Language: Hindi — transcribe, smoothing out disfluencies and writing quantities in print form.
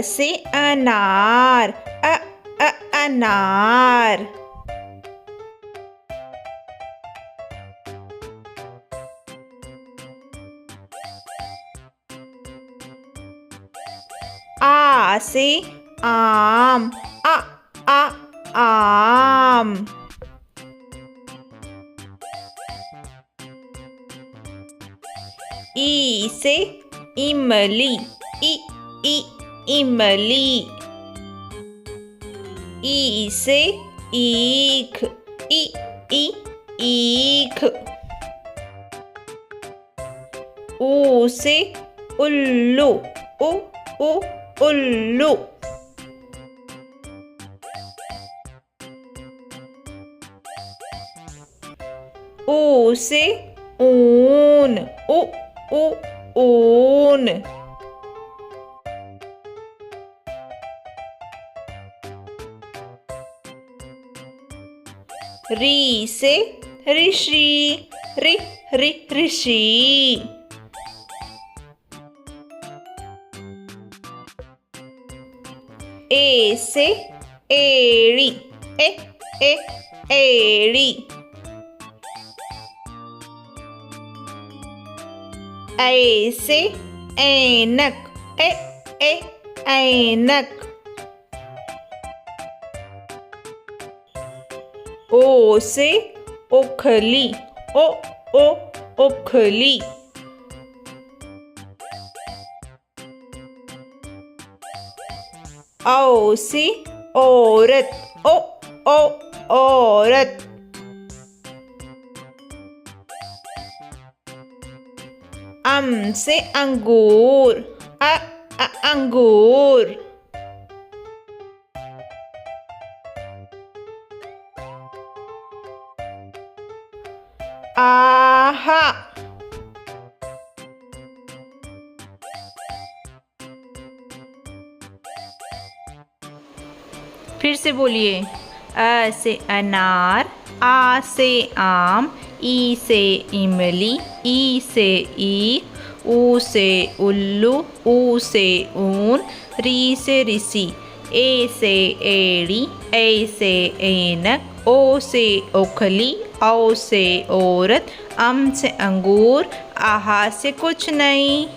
से अनार, अनार। आ से आम, आम। ई से इमली, इमली। ई से ईख, ईख। ऊ से उल्लू, उल्लू। ऊ से ऊन, ऊन। री से ऋषि, ऋषि। ए से एड़ी, एड़ी। ऐ से ऐनक, ऐनक। ओ से ओखली, ओखली। औ से औरत, औरत। अम से अंगूर, अंगूर। आहा। फिर से बोलिए। अ से अनार, आ से आम, ई से इमली, ई से ईख, ऊ से उल्लू, ऊ से ऊन, री से ऋषि, ए से एड़ी, ए से ऐनक, ओ से ओखली, औ से औरत, अम से अंगूर, आहा से कुछ नहीं।